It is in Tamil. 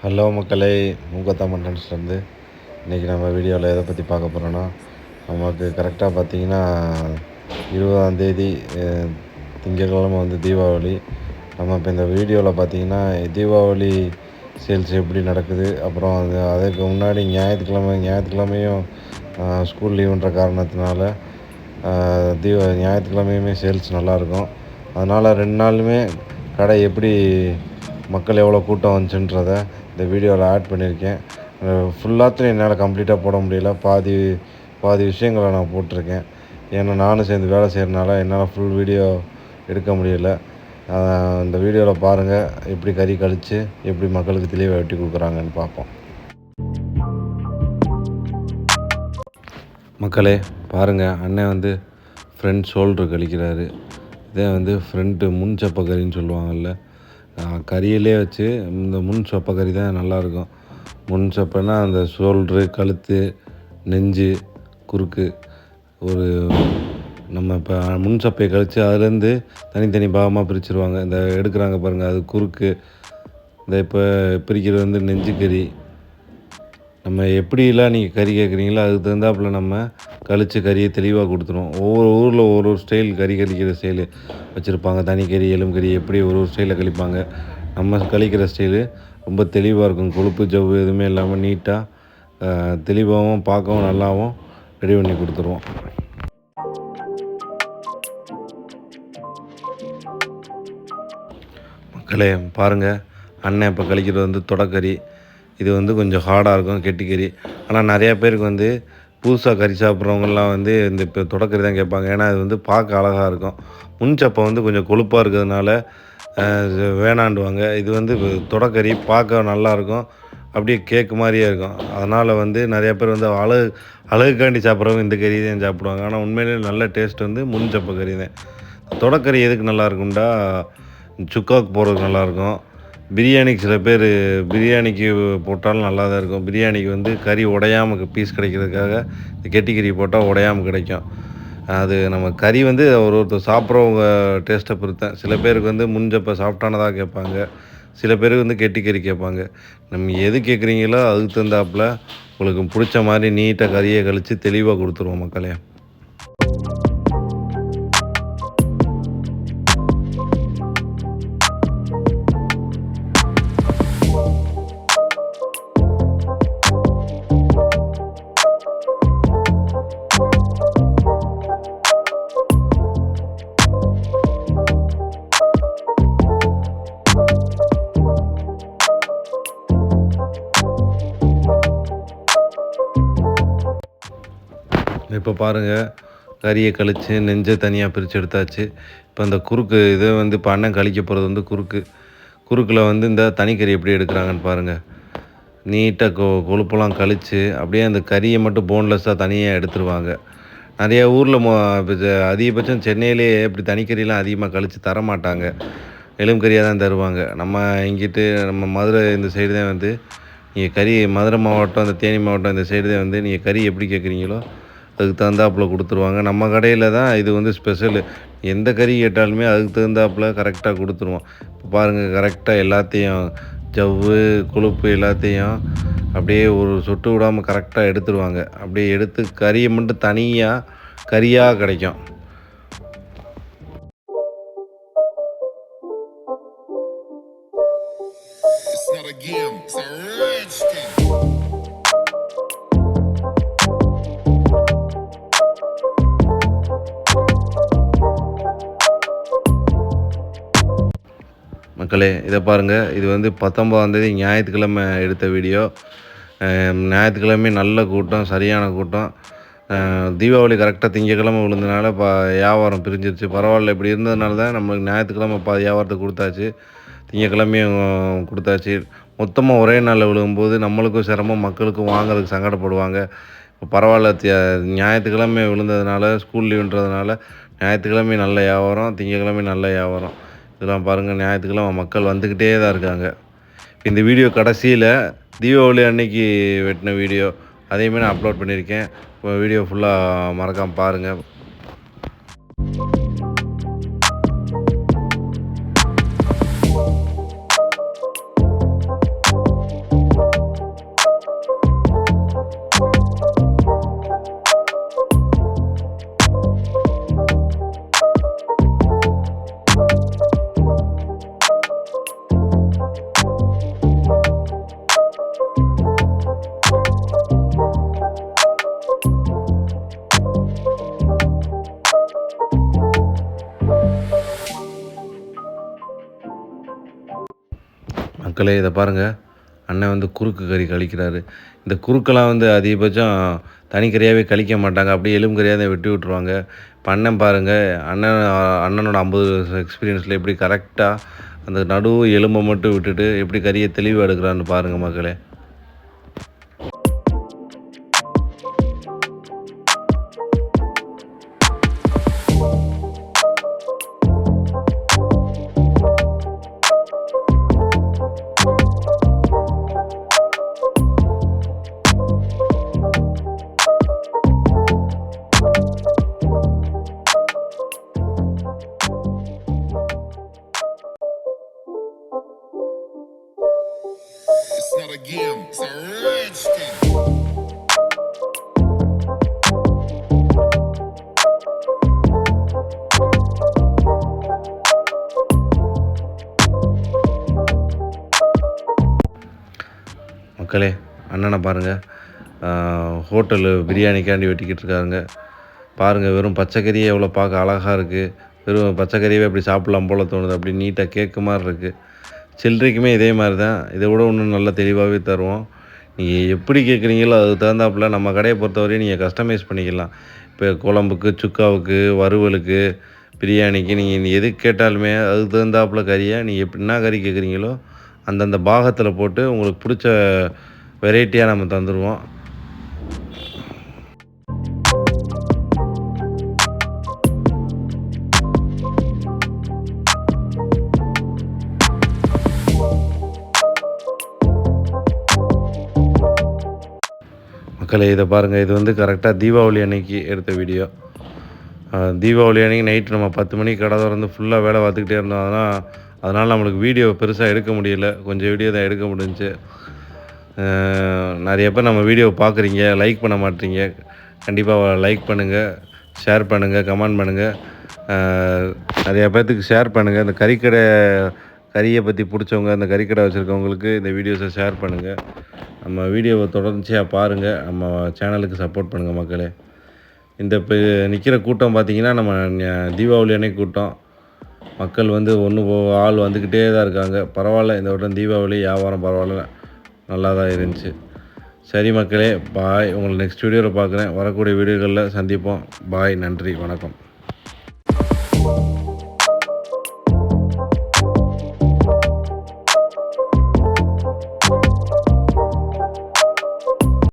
ஹலோ மக்களே, மூக்கத்தம்மன் டென்ஸ்லேருந்து இன்றைக்கி நம்ம வீடியோவில் எதை பற்றி பார்க்க போகிறோன்னா, நமக்கு கரெக்டாக பார்த்திங்கன்னா 20ஆந்தேதி திங்கட்கிழமை வந்து தீபாவளி. நம்ம இப்போ இந்த வீடியோவில் பார்த்திங்கன்னா தீபாவளி சேல்ஸ் எப்படி நடக்குது, அப்புறம் அதுக்கு முன்னாடி ஞாயிற்றுக்கிழமையும் ஸ்கூல் லீவுன்ற காரணத்தினால ஞாயிற்றுக்கிழமையுமே சேல்ஸ் நல்லாயிருக்கும். அதனால் 2 நாளுமே கடை எப்படி மக்கள் எவ்வளோ கூட்டம் வந்துச்சுன்றதை இந்த வீடியோவில் ஆட் பண்ணியிருக்கேன். ஃபுல்லாத்தையும் என்னால் கம்ப்ளீட்டாக போட முடியல. பாதி விஷயங்களை நான் போட்டிருக்கேன். ஏன்னா நானும் சேர்ந்து வேலை செய்கிறனால என்னால் ஃபுல் வீடியோ எடுக்க முடியல. இந்த வீடியோவில் பாருங்கள், எப்படி கறி கழித்து எப்படி மக்களுக்கு தெளிவாக வெட்டி கொடுக்குறாங்கன்னு பார்ப்போம். மக்களே பாருங்கள், அண்ணன் வந்து ஃப்ரண்ட் ஷோல்டர் கழிக்கிறாரு. இதே வந்து ஃப்ரண்ட்டு முன் சப்பை கறின்னு சொல்லுவாங்கள்ல, கறியிலே வச்சு இந்த முன் சப்பை கறி தான் நல்லாயிருக்கும். முன் சப்பைன்னா அந்த ஷோல்ட்ரு, கழுத்து, நெஞ்சு, குறுக்கு, ஒரு நம்ம இப்போ முன் சப்பையை கழித்து அதுலேருந்து தனித்தனி பாகமாக பிரிச்சுருவாங்க. இந்த எடுக்கிறாங்க பாருங்கள், அது குறுக்கு. இந்த இப்போ பிரிக்கிறது வந்து நெஞ்சு கறி. நம்ம எப்படிலாம் நீங்கள் கறி கேட்குறீங்களோ அதுக்கு தகுந்தாப்பில் நம்ம கழித்து கறியை தெளிவாக கொடுத்துருவோம். ஒவ்வொரு ஊரில் ஒரு ஸ்டைல் கறி கழிக்கிற ஸ்டைலு வச்சுருப்பாங்க. தனி கறி, எலும்பு கறி எப்படி ஒரு ஸ்டைலில் கழிப்பாங்க. நம்ம கழிக்கிற ஸ்டைலு ரொம்ப தெளிவாக இருக்கும். கொழுப்பு ஜவ்வு எதுவுமே இல்லாமல் நீட்டாக தெளிவாகவும் பார்க்கவும் நல்லாவும் ரெடி பண்ணி கொடுத்துருவோம். மக்களே பாருங்கள், அண்ணன் இப்போ கழிக்கிறது வந்து தொடக்கறி. இது வந்து கொஞ்சம் ஹார்டாக இருக்கும், கெட்டிக்கறி. ஆனால் நிறையா பேருக்கு வந்து புதுசாக கறி சாப்பிட்றவங்கலாம் வந்து இந்த இப்போ தொடக்கறி தான் கேட்பாங்க. ஏன்னா அது வந்து பார்க்க அழகாக இருக்கும். முன்சப்பை வந்து கொஞ்சம் கொழுப்பாக இருக்கிறதுனால வேணாண்டுவாங்க. இது வந்து தொடக்கறி பார்க்க நல்லாயிருக்கும், அப்படியே கேக்கு மாதிரியே இருக்கும். அதனால் வந்து நிறையா பேர் வந்து அழகுக்காண்டி சாப்பிட்றவங்க இந்த கறி தான் சாப்பிடுவாங்க. ஆனால் உண்மையிலே நல்ல டேஸ்ட் வந்து முன்சப்பை கறி தான். தொடக்கறி எதுக்கு நல்லாயிருக்கும்டா, சுக்காவுக்கு போடுறதுக்கு நல்லாயிருக்கும். பிரியாணிக்கு சில பேர் பிரியாணிக்கு போட்டாலும் நல்லா தான் இருக்கும். பிரியாணிக்கு வந்து கறி உடையாமல் பீஸ் கிடைக்கிறதுக்காக இந்த கெட்டி கறி போட்டால் உடையாமல் கிடைக்கும். அது நம்ம கறி வந்து ஒருத்தர் சாப்பிட்றவங்க டேஸ்ட்டை பொறுத்தேன். சில பேருக்கு வந்து முன்சப்பை சாஃப்டானதாக கேட்பாங்க, சில பேருக்கு வந்து கெட்டி கறி கேட்பாங்க. நம்ம எது கேட்குறீங்களோ அதுக்கு தகுந்தாப்பில் உங்களுக்கு பிடிச்ச மாதிரி நீட்டாக கறியை கழித்து தெளிவாக கொடுத்துருவோம் மக்களே. இப்போ பாருங்கள், கறியை கழித்து நெஞ்சை தனியாக பிரித்து எடுத்தாச்சு. இப்போ இந்த குறுக்கு இதை வந்து இப்போ அண்ணன் கழிக்க போகிறது வந்து குறுக்கில் வந்து இந்த தனிக்கறி எப்படி எடுக்கிறாங்கன்னு பாருங்கள். நீட்டாக கொழுப்பெல்லாம் கழித்து அப்படியே அந்த கறியை மட்டும் போன்லெஸ்ஸாக தனியாக எடுத்துருவாங்க. நிறையா ஊரில் அதிகபட்சம் சென்னையிலேயே இப்படி தனிக்கறியெலாம் அதிகமாக கழித்து தரமாட்டாங்க, எலும்பு கறியாக தான் தருவாங்க. நம்ம இங்கிட்டு நம்ம மதுரை இந்த சைடு தான் வந்து நீங்கள் கறி, மதுரை மாவட்டம், இந்த தேனி மாவட்டம் இந்த சைடு தான் வந்து நீங்கள் கறி எப்படி கேட்குறீங்களோ அதுக்கு தகுந்தாப்பில் கொடுத்துருவாங்க. நம்ம கடையில் தான் இது வந்து ஸ்பெஷலு. எந்த கறி கேட்டாலுமே அதுக்கு தகுந்தாப்பில் கரெக்டாக கொடுத்துருவோம். இப்போ பாருங்கள், கரெக்டாக எல்லாத்தையும் ஜவ்வு, கொழுப்பு எல்லாத்தையும் அப்படியே ஒரு சொட்டு விடாமல் கரெக்டாக எடுத்துருவாங்க. அப்படியே எடுத்து கறியை மட்டும் தனியாக கறியாக கிடைக்கும். மக்களே இதை பாருங்கள், இது வந்து 19ஆந்தேதி ஞாயிற்றுக்கிழமை எடுத்த வீடியோ. ஞாயிற்றுக்கிழமை நல்ல கூட்டம், சரியான கூட்டம். தீபாவளி கரெக்டாக திங்கக்கிழமை விழுந்தனால வியாபாரம் பிரிஞ்சிருச்சு. பரவாயில்ல, இப்படி இருந்ததுனால தான் நம்மளுக்கு ஞாயிற்றுக்கிழமை வியாபாரத்தை கொடுத்தாச்சு, திங்கக்கிழமையும் கொடுத்தாச்சு. மொத்தமாக ஒரே நாளில் விழுகும்போது நம்மளுக்கும் சிரமம், மக்களுக்கும் வாங்குறதுக்கு சங்கடப்படுவாங்க. இப்போ பரவாயில்ல, ஞாயிற்றுக்கிழமை விழுந்ததுனால, ஸ்கூல் லீவுன்றதுனால ஞாயிற்றுக்கிழமை நல்ல வியாபாரம், திங்கக்கிழமை நல்ல வியாபாரம். இதெல்லாம் பாருங்கள், ஞாயிற்றுக்கிழமை மக்கள் வந்துக்கிட்டே தான் இருக்காங்க. இந்த வீடியோ கடைசியில் தீபாவளி அன்னைக்கு வெட்டின வீடியோ அதையுமே நான் அப்லோட் பண்ணியிருக்கேன். இப்போ வீடியோ ஃபுல்லாக மறக்காமல் பாருங்கள். மக்களே இதை பாருங்கள், அண்ணன் வந்து குறுக்கு கறி கழிக்கிறாரு. இந்த குறுக்கெல்லாம் வந்து அதிகபட்சம் தனிக்கறியாகவே கழிக்க மாட்டாங்க, அப்படியே எலும்பு கறியாக தான் வெட்டி விட்ருவாங்க. இப்போ அண்ணன் பாருங்கள், அண்ணனோட 50 எக்ஸ்பீரியன்ஸில் எப்படி கரெக்டாக அந்த நடு எலும்பை மட்டும் விட்டுட்டு எப்படி கறியை தெளிவாக எடுக்கிறான்னு பாருங்கள் மக்களே. It's not a game, it's a rich thing. மக்களே அண்ணனை பாருங்கள், ஹோட்டலு பிரியாணிக்காண்டி வெட்டிக்கிட்டு இருக்காங்க பாருங்கள். வெறும் பச்சைக்கறியே எவ்வளோ பார்க்க அழகாக இருக்குது. வெறும் பச்சைக்கறியவே அப்படி சாப்பிட்லாம் போல் தோணுது, அப்படி நீட்டாக கேக்கு மாதிரி இருக்குது. சில்லறைக்குமே இதே மாதிரி தான், இதை விட இன்னும் நல்லா தெளிவாகவே தருவோம். நீங்கள் எப்படி கேட்குறீங்களோ அதுக்கு தகுந்தாப்புல நம்ம கடையை பொறுத்தவரையும் நீங்கள் கஸ்டமைஸ் பண்ணிக்கலாம். இப்போ குழம்புக்கு, சுக்காவுக்கு, வறுவலுக்கு, பிரியாணிக்கு நீங்கள் எது கேட்டாலுமே அதுக்கு தகுந்தாப்புல கறியை நீங்கள் என்ன கறி கேட்குறீங்களோ அந்தந்த பாகத்தில் போட்டு உங்களுக்கு பிடிச்ச வெரைட்டியாக நம்ம தந்துடுவோம். மக்களே இதை பாருங்கள், இது வந்து கரெக்டாக தீபாவளி அன்னைக்கு எடுத்த வீடியோ. தீபாவளி அன்னைக்கு நைட்டு நம்ம 10 மணிக்கு கடை திறந்து ஃபுல்லாக வேலை பார்த்துக்கிட்டே இருந்தோம். அதனால் நம்மளுக்கு வீடியோ பெருசாக எடுக்க முடியல, கொஞ்சம் வீடியோ தான் எடுக்க முடிஞ்சுச்சு. நிறைய பேர் நம்ம வீடியோவை பார்க்குறீங்க, லைக் பண்ண மாட்டீங்க. கண்டிப்பாக லைக் பண்ணுங்கள், ஷேர் பண்ணுங்கள், கமெண்ட் பண்ணுங்கள். நிறையா பேர்த்துக்கு ஷேர் பண்ணுங்கள். இந்த கறியை பற்றி பிடிச்சவங்க, அந்த கறிக்கடை வச்சுருக்கவங்களுக்கு இந்த வீடியோஸை ஷேர் பண்ணுங்கள். நம்ம வீடியோவை தொடர்ச்சியாக பாருங்கள், நம்ம சேனலுக்கு சப்போர்ட் பண்ணுங்கள் மக்களே. இந்த இப்போ நிற்கிற கூட்டம் பார்த்திங்கன்னா நம்ம தீபாவளி அன்னைக்கு கூட்டம். மக்கள் வந்து ஆள் வந்துக்கிட்டே தான் இருக்காங்க. பரவாயில்ல, இந்த வட்டம் தீபாவளி வியாபாரம் பரவாயில்ல, நல்லா தான் இருந்துச்சு. சரி மக்களே, பாய். உங்களை நெக்ஸ்ட் வீடியோவில் பார்க்குறேன். வரக்கூடிய வீடியோக்களில் சந்திப்போம். பாய், நன்றி, வணக்கம்.